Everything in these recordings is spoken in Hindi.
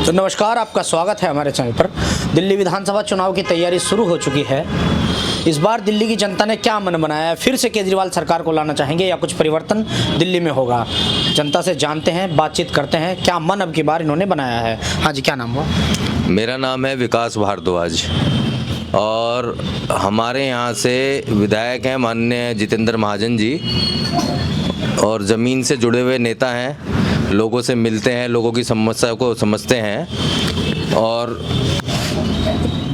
तो नमस्कार, आपका स्वागत है हमारे चैनल पर। दिल्ली विधानसभा चुनाव की तैयारी शुरू हो चुकी है। इस बार दिल्ली की जनता ने क्या मन बनाया है? फिर से केजरीवाल सरकार को लाना चाहेंगे या कुछ परिवर्तन दिल्ली में होगा? जनता से जानते हैं, बातचीत करते हैं, क्या मन अब की बार इन्होंने बनाया है। हाँ जी, क्या नाम हुआ? मेरा नाम है विकास भारद्वाज और हमारे यहाँ से विधायक हैं माननीय जितेंद्र महाजन जी, और ज़मीन से जुड़े हुए नेता हैं। लोगों से मिलते हैं, लोगों की समस्या को समझते हैं। और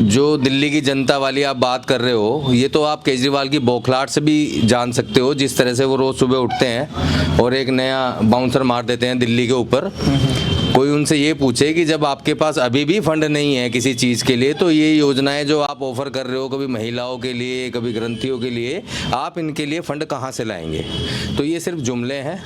जो दिल्ली की जनता वाली आप बात कर रहे हो, ये तो आप केजरीवाल की बौखलाहट से भी जान सकते हो। जिस तरह से वो रोज़ सुबह उठते हैं और एक नया बाउंसर मार देते हैं दिल्ली के ऊपर। कोई उनसे ये पूछे कि जब आपके पास अभी भी फंड नहीं है किसी चीज़ के लिए, तो ये योजनाएं जो आप ऑफ़र कर रहे हो, कभी महिलाओं के लिए, कभी ग्रंथियों के लिए, आप इनके लिए फ़ंड कहाँ से लाएंगे? तो ये सिर्फ जुमले हैं।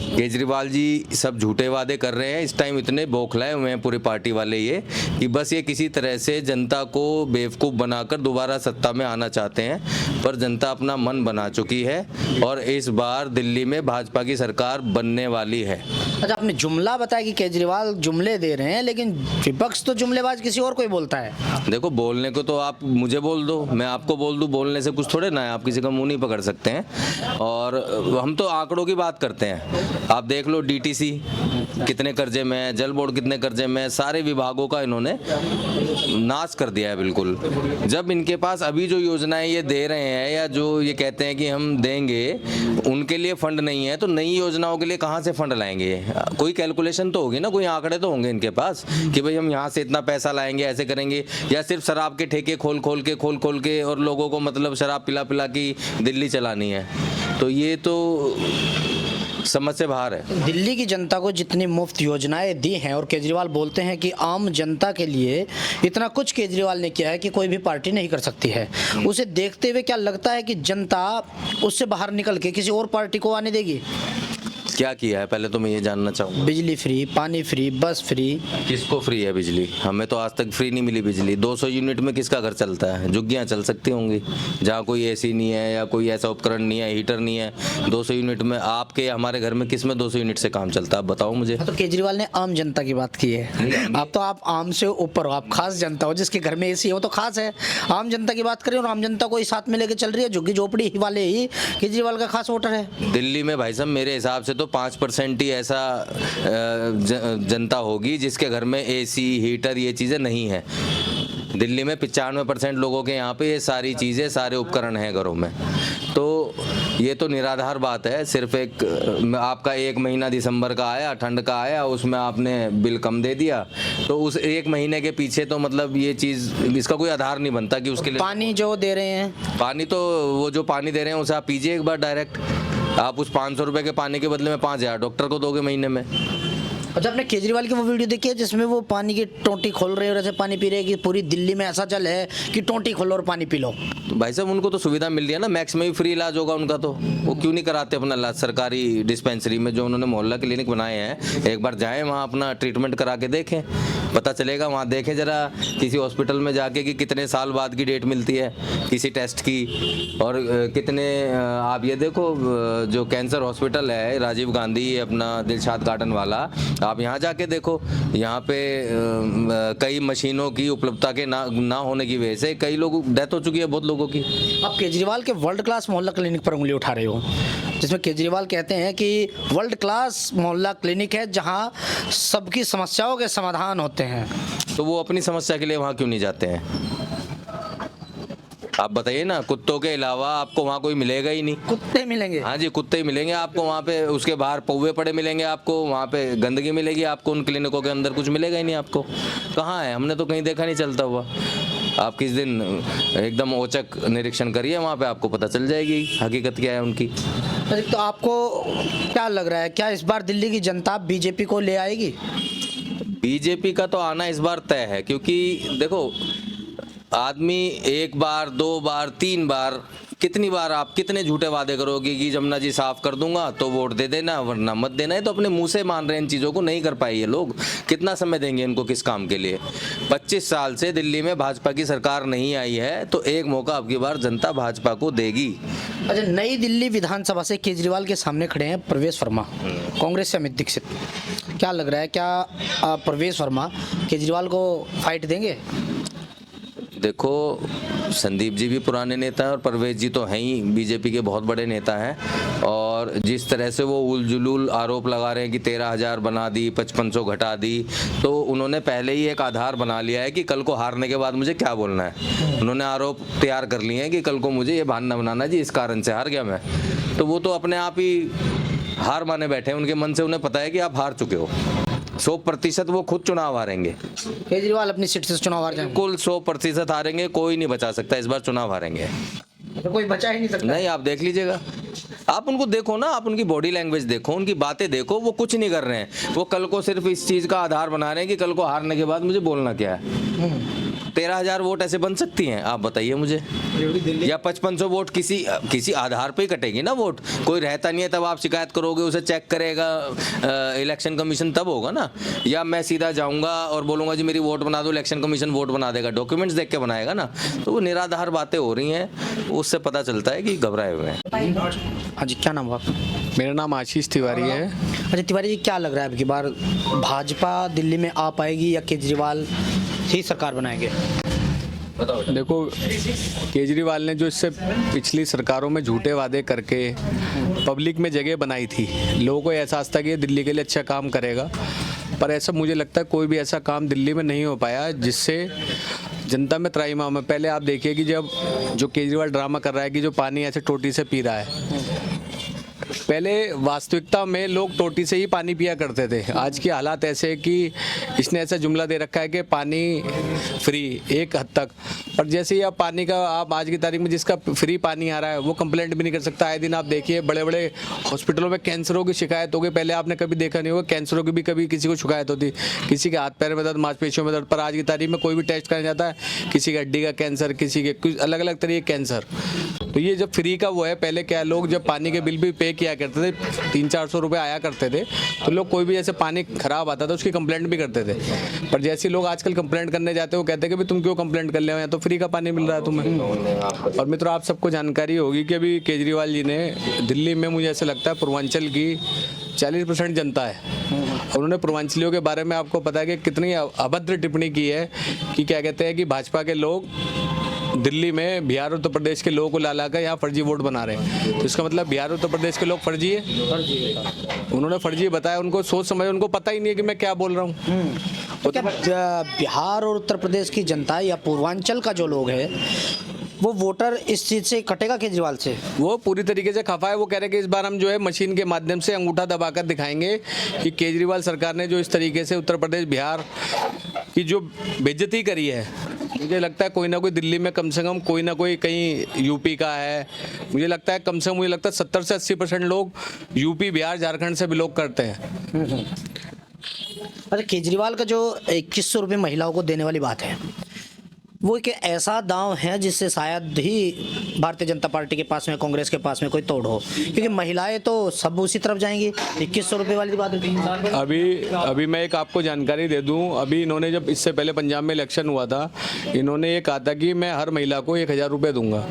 केजरीवाल जी सब झूठे वादे कर रहे हैं। इस टाइम इतने बौखलाए हुए हैं पूरी पार्टी वाले ये कि बस ये किसी तरह से जनता को बेवकूफ़ बनाकर दोबारा सत्ता में आना चाहते हैं। पर जनता अपना मन बना चुकी है और इस बार दिल्ली में भाजपा की सरकार बनने वाली है। अच्छा, आपने जुमला बताया कि केजरीवाल जुमले दे रहे हैं, लेकिन विपक्ष तो जुमलेबाज किसी और को ही बोलता है। देखो, बोलने को तो आप मुझे बोल दो, मैं आपको बोल दूं, बोलने से कुछ थोड़े ना है। आप किसी का मुंह नहीं पकड़ सकते हैं। और हम तो आंकड़ों की बात करते हैं। आप देख लो, डीटीसी कितने कर्जे में है, जल बोर्ड कितने कर्जे में है, सारे विभागों का इन्होंने नाश कर दिया है बिल्कुल। जब इनके पास अभी जो योजनाएं ये दे रहे हैं या जो ये कहते हैं कि हम देंगे, उनके लिए फंड नहीं है, तो नई योजनाओं के लिए कहाँ से फंड लाएंगे? कोई कैलकुलेशन तो होगी ना, कोई आंकड़े तो होंगे इनके पास कि भाई हम यहाँ से इतना पैसा लाएंगे, ऐसे करेंगे। या सिर्फ शराब के ठेके खोल खोल के और लोगों को मतलब शराब पिला पिला की दिल्ली चलानी है। तो ये तो समझ से बाहर है। दिल्ली की जनता को जितनी मुफ्त योजनाएं दी हैं, और केजरीवाल बोलते हैं कि आम जनता के लिए इतना कुछ केजरीवाल ने किया है कि कोई भी पार्टी नहीं कर सकती है। उसे देखते हुए क्या लगता है कि जनता उससे बाहर निकल के किसी और पार्टी को आने देगी? क्या किया है पहले तो मैं ये जानना चाहूँगा। बिजली फ्री, पानी फ्री, बस फ्री। किसको फ्री है बिजली? हमें तो आज तक फ्री नहीं मिली बिजली। 200 यूनिट में किसका घर चलता है? झुग्गियाँ चल सकती होंगी जहाँ कोई एसी नहीं है या कोई ऐसा उपकरण नहीं है, हीटर नहीं है। 200 यूनिट में आपके हमारे घर में किस में 200 यूनिट से काम चलता है? आप बताओ मुझे। तो केजरीवाल ने आम जनता की बात की है। आप तो आप आम से ऊपर हो, आप खास जनता हो, जिसके घर में एसी हो तो खास है। आम जनता की बात करें और आम जनता को साथ में लेके चल रही है। झुग्गी झोपड़ी वाले ही केजरीवाल का खास वोटर है दिल्ली में। भाई साहब, मेरे हिसाब से तो 5% ही ऐसा जनता होगी जिसके घर में एसी, हीटर, ये चीज़ें नहीं है। दिल्ली में 95% लोगों के यहाँ पे ये सारी चीज़ें, सारे उपकरण हैं घरों में। तो ये तो निराधार बात है। सिर्फ एक आपका 1 महीना दिसंबर का आया, ठंड का आया, उसमें आपने बिल कम दे दिया, तो उस 1 महीने के पीछे तो मतलब ये चीज़, इसका कोई आधार नहीं बनता कि उसके लिए। पानी जो दे रहे हैं, पानी तो वो जो पानी दे रहे हैं उसे आप पीजिए एक बार डायरेक्ट। आप उस 500 रुपये के पानी के बदले में 5000 डॉक्टर को दोगे महीने में। अच्छा, आपने केजरीवाल की वो वीडियो देखी है जिसमें वो पानी की टोंटी खोल रहे हैं और ऐसे पानी पी रहे हैं कि पूरी दिल्ली में ऐसा जल है कि टोंटी खोलो और पानी पी लो? तो भाई साहब, उनको तो सुविधा मिल रही है ना, मैक्स में भी फ्री इलाज होगा उनका। तो वो क्यों नहीं कराते अपना इलाज सरकारी डिस्पेंसरी में, जो उन्होंने मोहल्ला क्लिनिक बनाए हैं? एक बार जाएं वहाँ, अपना ट्रीटमेंट करा के देखें, पता चलेगा। वहाँ देखें जरा किसी हॉस्पिटल में जाके कि कितने साल बाद की डेट मिलती है किसी टेस्ट की, और कितने। आप ये देखो, जो कैंसर हॉस्पिटल है राजीव गांधी, अपना दिलशाद गार्डन वाला, आप यहाँ जाके देखो। यहाँ पे कई मशीनों की उपलब्धता के ना होने की वजह से कई लोग डेथ हो चुकी है, बहुत लोगों की। आप केजरीवाल के वर्ल्ड क्लास मोहल्ला क्लिनिक पर उंगली उठा रहे हो, जिसमें केजरीवाल कहते हैं कि वर्ल्ड क्लास मोहल्ला क्लिनिक है जहां सबकी समस्याओं के समाधान होते हैं। तो वो अपनी समस्या के लिए वहाँ क्यों नहीं जाते हैं? आप बताइए ना। कुत्तों के अलावा आपको वहाँ कोई मिलेगा ही नहीं। कुत्ते मिलेंगे? हाँ जी, कुत्ते ही मिलेंगे आपको वहाँ पे। उसके बाहर पौवे पड़े मिलेंगे आपको, वहाँ पे गंदगी मिलेगी आपको। उन क्लिनिकों के अंदर कुछ मिलेगा ही नहीं आपको। कहाँ है? हमने तो कहीं देखा नहीं चलता हुआ। आप किस दिन एकदम औचक निरीक्षण करिए, वहाँ पे आपको पता चल जाएगी हकीकत क्या है उनकी। तो आपको क्या लग रहा है, क्या इस बार दिल्ली की जनता बीजेपी को ले आएगी? बीजेपी का तो आना इस बार तय है, क्योंकि देखो, आदमी 1 बार, 2 बार, 3 बार, कितनी बार आप कितने झूठे वादे करोगे कि जमुना जी साफ कर दूंगा तो वोट दे देना, वरना मत देना। है तो अपने मुंह से मान रहे हैं इन चीज़ों को, नहीं कर पाए ये लोग। कितना समय देंगे इनको किस काम के लिए? 25 साल से दिल्ली में भाजपा की सरकार नहीं आई है, तो एक मौका अब की बार जनता भाजपा को देगी। अच्छा, नई दिल्ली विधानसभा से केजरीवाल के सामने खड़े हैं प्रवेश वर्मा, कांग्रेस से अमित दीक्षित। क्या लग रहा है, क्या प्रवेश वर्मा केजरीवाल को फाइट देंगे? देखो, संदीप जी भी पुराने नेता हैं और परवेज जी तो हैं ही बीजेपी के बहुत बड़े नेता हैं। और जिस तरह से वो उलझुल आरोप लगा रहे हैं कि 13,000 बना दी, 5500 घटा दी, तो उन्होंने पहले ही एक आधार बना लिया है कि कल को हारने के बाद मुझे क्या बोलना है। उन्होंने आरोप तैयार कर लिए हैं कि कल को मुझे ये बहाना बनाना जी, इस कारण से हार गया मैं। तो वो तो अपने आप ही हार माने बैठे हैं, उनके मन से उन्हें पता है कि आप हार चुके हो। 100% वो खुद चुनाव हारेंगे। केजरीवाल अपनी सीट से चुनाव हार जाएंगे? बिल्कुल 100% हारेंगे, कोई नहीं बचा सकता इस बार चुनाव हारेंगे। तो कोई बचा ही नहीं सकता? नहीं, आप देख लीजिएगा, आप उनको देखो ना, आप उनकी बॉडी लैंग्वेज देखो, उनकी बातें देखो, वो कुछ नहीं कर रहे हैं। वो कल को सिर्फ इस चीज़ का आधार बना रहे हैं कि कल को हारने के बाद मुझे बोलना क्या है। 13,000 वोट ऐसे बन सकती हैं, आप बताइए मुझे। या 5500 वोट किसी आधार पे ही कटेगी ना वोट। कोई रहता नहीं है तब आप शिकायत करोगे, उसे चेक करेगा इलेक्शन कमीशन, तब होगा ना। या मैं सीधा जाऊंगा और बोलूंगा जी मेरी वोट बना दो, इलेक्शन कमीशन वोट बना देगा, डॉक्यूमेंट्स देख के बनाएगा ना। तो वो निराधार बातें हो रही हैं, उससे पता चलता है कि घबराए हुए हैं। हाँ जी, क्या नाम है आपका? मेरा नाम आशीष तिवारी है। अच्छा तिवारी जी, क्या लग रहा है अब की बार भाजपा दिल्ली में आ पाएगी या केजरीवाल ही सरकार बनाएंगे? देखो, केजरीवाल ने जो इससे पिछली सरकारों में झूठे वादे करके पब्लिक में जगह बनाई थी, लोगों को एहसास था कि ये दिल्ली के लिए अच्छा काम करेगा, पर ऐसा मुझे लगता है कोई भी ऐसा काम दिल्ली में नहीं हो पाया जिससे जनता में त्राहिमाम है। पहले आप देखिए कि जब जो केजरीवाल ड्रामा कर रहा है कि जो पानी ऐसे टोटी से पी रहा है, पहले वास्तविकता में लोग टोटी से ही पानी पिया करते थे। आज की हालात ऐसे है कि इसने ऐसा जुमला दे रखा है कि पानी फ्री एक हद तक, पर जैसे ही आप पानी का आप आज की तारीख में जिसका फ्री पानी आ रहा है वो कंप्लेंट भी नहीं कर सकता। आए दिन आप देखिए बड़े बड़े हॉस्पिटलों में कैंसरों की शिकायत हो गई। पहले आपने कभी देखा नहीं होगा, कैंसरों की भी कभी किसी को शिकायत होती, किसी के हाथ पैर में दर्द, मांसपेशियों में दर्द, पर आज की तारीख में कोई भी टेस्ट करने जाता है, किसी के हड्डी का कैंसर, किसी के कुछ अलग अलग तरह के कैंसर। तो ये जब फ्री का वो है, पहले क्या लोग जब पानी के बिल भी पे किया करते थे, 300-400 रुपये आया करते थे, तो लोग कोई भी जैसे पानी खराब आता था उसकी कंप्लेंट भी करते थे। पर जैसे लोग आजकल कंप्लेंट करने जाते हैं, वो कहते हैं कि भाई तुम क्यों कंप्लेंट कर ले हो, या तो फ्री का पानी मिल रहा है तुम्हें। और मित्रों, आप सबको जानकारी होगी कि अभी केजरीवाल जी ने दिल्ली में, मुझे ऐसा लगता है पूर्वांचल की 40% जनता है, उन्होंने पूर्वांचलियों के बारे में आपको पता है कि कितनी अभद्र टिप्पणी की है कि क्या कहते हैं कि भाजपा के लोग दिल्ली में बिहार उत्तर प्रदेश के लोगों को ला ला कर यहाँ फर्जी वोट बना रहे हैं। तो इसका मतलब बिहार उत्तर प्रदेश के लोग फर्जी है। उन्होंने फर्जी बताया, उनको सोच समझ, उनको पता ही नहीं है कि मैं क्या बोल रहा हूँ। तो क्या बिहार और उत्तर प्रदेश की जनता या पूर्वांचल का जो लोग है वो वोटर इस चीज से कटेगा केजरीवाल से? वो पूरी तरीके से खफा है। वो कह रहे हैं कि इस बार हम जो है मशीन के माध्यम से अंगूठा दबाकर दिखाएंगे कि केजरीवाल सरकार ने जो इस तरीके से उत्तर प्रदेश बिहार की जो बेइज्जती करी है, मुझे लगता है कोई ना कोई दिल्ली में कम से कम कोई ना कोई कहीं यूपी का है, मुझे लगता है कम से कम, मुझे लगता है 70 से 80% लोग यूपी बिहार झारखंड से बिलोंग करते हैं। अच्छा, केजरीवाल का जो 2100 रुपये महिलाओं को देने वाली बात है, वो एक ऐसा दांव है जिससे शायद ही भारतीय जनता पार्टी के पास में, कांग्रेस के पास में कोई तोड़ हो, क्योंकि महिलाएं तो सब उसी तरफ जाएंगी। 2100 रुपये वाली बात है। अभी मैं एक आपको जानकारी दे दूं, अभी इन्होंने जब इससे पहले पंजाब में इलेक्शन हुआ था, इन्होंने ये कहा था कि मैं हर महिला को 1000 रुपये दूंगा।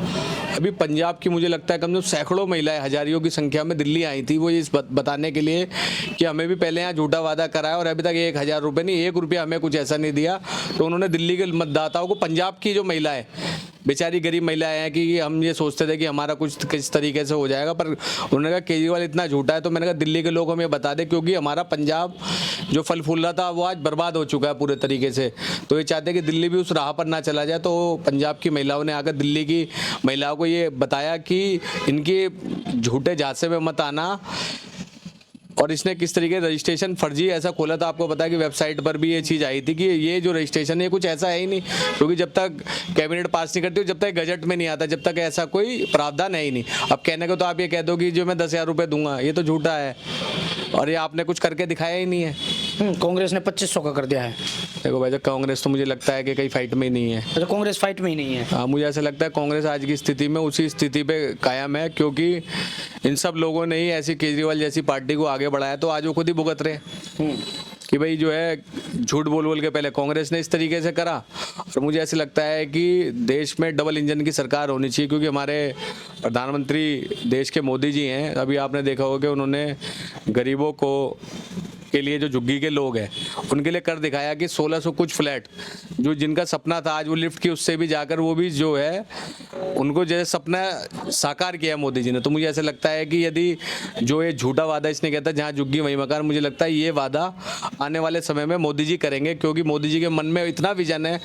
अभी पंजाब की मुझे लगता है कम से कम सैकड़ों महिलाएं हजारियों की संख्या में दिल्ली आई थी, वो इस बताने के लिए कि हमें भी पहले यहाँ झूठा वादा कराया और अभी तक 1000 रुपये नहीं, 1 रुपया हमें कुछ ऐसा नहीं दिया। तो उन्होंने दिल्ली के मतदाताओं को, पंजाब की जो महिलाएं, बेचारी गरीब महिलाएं हैं, कि हम ये सोचते थे कि हमारा कुछ किस तरीके से हो जाएगा, पर उन्होंने कहा केजरीवाल इतना झूठा है। तो मैंने कहा दिल्ली के लोग हमें बता दें, क्योंकि हमारा पंजाब जो फल फूल रहा था वो आज बर्बाद हो चुका है पूरे तरीके से। तो ये चाहते हैं कि दिल्ली भी उस राह पर ना चला जाए। तो पंजाब की महिलाओं ने आकर दिल्ली की महिलाओं को ये बताया कि इनके झूठे झांसे में मत आना। और इसने किस तरीके रजिस्ट्रेशन फर्जी ऐसा खोला था, आपको पता है कि वेबसाइट पर भी ये चीज़ आई थी कि ये जो रजिस्ट्रेशन है कुछ ऐसा है ही नहीं, क्योंकि जब तक कैबिनेट पास नहीं करती, जब तक गजट में नहीं आता, जब तक ऐसा कोई प्रावधान है ही नहीं। अब कहने को तो आप ये कह दो कि जो मैं 10,000 रुपये दूंगा, ये तो झूठा है और ये आपने कुछ करके दिखाया ही नहीं है। कांग्रेस ने 2500 का कर दिया है। देखो भाई, कांग्रेस तो मुझे लगता है कि कहीं फाइट में ही नहीं है। अच्छा, कांग्रेस फाइट में ही नहीं है? हाँ, मुझे ऐसा लगता है कांग्रेस आज की स्थिति में उसी स्थिति पे कायम है, क्योंकि इन सब लोगों ने ही ऐसी केजरीवाल जैसी पार्टी को आगे बढ़ाया, तो आज वो खुद ही भुगत रहे कि भाई जो है झूठ बोल बोल के पहले कांग्रेस ने इस तरीके से करा। और मुझे ऐसे लगता है कि देश में डबल इंजन की सरकार होनी चाहिए, क्योंकि हमारे प्रधानमंत्री देश के मोदी जी हैं। अभी आपने देखा होगा कि उन्होंने गरीबों को के लिए जो झुग्गी के लोग हैं उनके लिए कर दिखाया कि 1600 कुछ फ्लैट जो जिनका सपना था आज वो लिफ्ट की उससे भी जाकर वो भी जो है उनको जैसे सपना साकार किया मोदी जी ने। तो मुझे ऐसा लगता है कि यदि जो ये झूठा वादा इसने कहता है जहाँ झुग्गी वहीं मकान, मुझे लगता है ये वादा आने वाले समय में मोदी जी करेंगे, क्योंकि मोदी जी के मन में इतना विजन है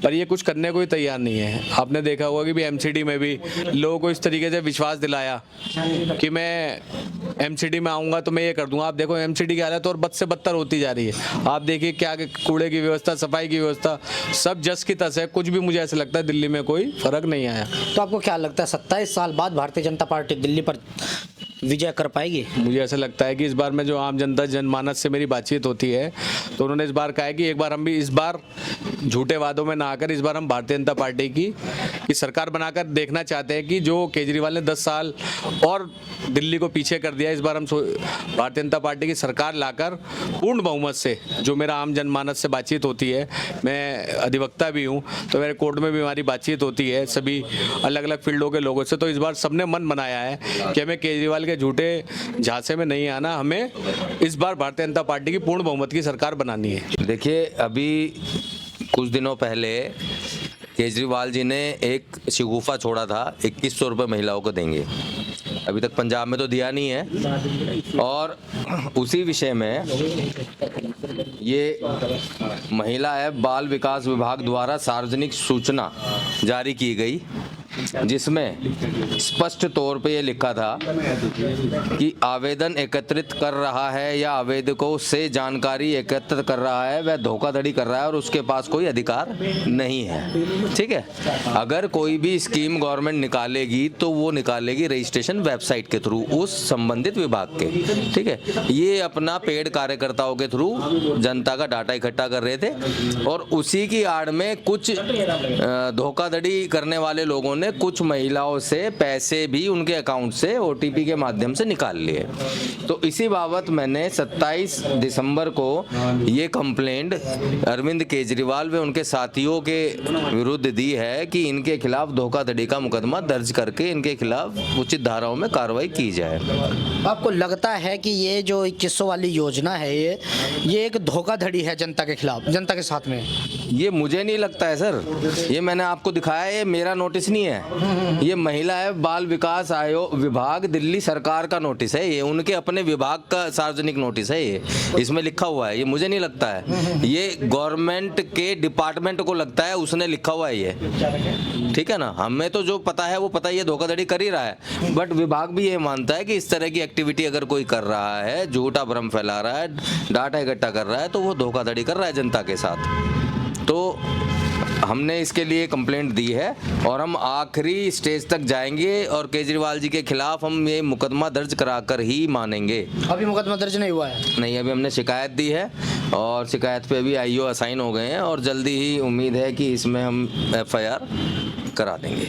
पर ये कुछ करने को ही तैयार नहीं है। आपने देखा होगा कि भी एमसीडी में भी लोगों को इस तरीके से विश्वास दिलाया कि मैं एमसीडी में आऊँगा तो मैं ये कर दूँगा। आप देखो एमसीडी की हालत और बद से बदतर होती जा रही है। आप देखिए क्या कूड़े की व्यवस्था, सफाई की व्यवस्था सब जस की तस है। कुछ भी मुझे ऐसा लगता है दिल्ली में कोई फर्क नहीं आया। तो आपको क्या लगता है 27 साल बाद भारतीय जनता पार्टी दिल्ली पर विजय कर पाएगी? मुझे ऐसा लगता है कि इस बार में जो आम जनता जनमानस से मेरी बातचीत होती है तो उन्होंने इस बार कहा है कि एक बार हम भी इस बार झूठे वादों में ना आकर इस बार हम भारतीय जनता पार्टी की सरकार बनाकर देखना चाहते हैं कि जो केजरीवाल ने 10 साल और दिल्ली को पीछे कर दिया, इस बार हम भारतीय जनता पार्टी की सरकार लाकर पूर्ण बहुमत से, जो मेरा आम जनमानस से बातचीत होती है, मैं अधिवक्ता भी हूँ तो मेरे कोर्ट में भी हमारी बातचीत होती है सभी अलग अलग फील्डों के लोगों से, तो इस बार सबने मन बनाया है कि हमें केजरीवाल के झूठे झांसे में नहीं आना, हमें इस बार भारतीय जनता पार्टी की पूर्ण बहुमत की सरकार बनानी है। देखिए, अभी कुछ दिनों पहले केजरीवाल जी ने एक शिगुफा छोड़ा था 2100 रुपये महिलाओं को देंगे। अभी तक पंजाब में तो दिया नहीं है। और उसी विषय में ये महिला एवं बाल विकास विभाग द्वारा सार्वजनिक सूचना जारी की गई, जिसमें स्पष्ट तौर पे ये लिखा था कि आवेदन एकत्रित कर रहा है या आवेदकों से जानकारी एकत्रित कर रहा है वह धोखाधड़ी कर रहा है और उसके पास कोई अधिकार नहीं है। ठीक है, अगर कोई भी स्कीम गवर्नमेंट निकालेगी तो वो निकालेगी रजिस्ट्रेशन वेबसाइट के थ्रू उस संबंधित विभाग के। ठीक है, ये अपना पेड कार्यकर्ताओं के थ्रू जनता का डाटा इकट्ठा कर रहे थे और उसी की आड़ में कुछ धोखाधड़ी करने वाले लोगों ने कुछ महिलाओं से पैसे भी उनके अकाउंट से ओटीपी के माध्यम से निकाल लिए। तो इसी बाबत मैंने 27 दिसंबर को ये कंप्लेंट अरविंद केजरीवाल व उनके साथियों के विरुद्ध दी है कि इनके खिलाफ धोखाधड़ी का मुकदमा दर्ज करके इनके खिलाफ उचित धाराओं में कार्रवाई की जाए। आपको लगता है कि ये जो 2100 वाली योजना है ये एक धोखाधड़ी है जनता के खिलाफ, जनता के साथ में? ये मुझे नहीं लगता है सर, ये मैंने आपको दिखाया है, ये मेरा नोटिस नहीं है, ये महिला एवं बाल विकास आयोग विभाग दिल्ली सरकार का नोटिस है, ये उनके अपने विभाग का सार्वजनिक नोटिस है, ये इसमें लिखा हुआ है। ये मुझे नहीं लगता है, ये गवर्नमेंट के डिपार्टमेंट को लगता है, उसने लिखा हुआ है ये। ठीक है ना, हमें तो जो पता है वो पता है, ये धोखाधड़ी कर ही रहा है, बट विभाग भी ये मानता है कि इस तरह की एक्टिविटी अगर कोई कर रहा है, झूठा भ्रम फैला रहा है, डाटा इकट्ठा कर रहा है, तो वो धोखाधड़ी कर रहा है जनता के साथ। तो हमने इसके लिए कंप्लेंट दी है और हम आखिरी स्टेज तक जाएंगे और केजरीवाल जी के खिलाफ हम ये मुकदमा दर्ज कराकर ही मानेंगे। अभी मुकदमा दर्ज नहीं हुआ है? नहीं, अभी हमने शिकायत दी है और शिकायत पे अभी आईओ असाइन हो गए हैं और जल्दी ही उम्मीद है कि इसमें हम FIR करा देंगे।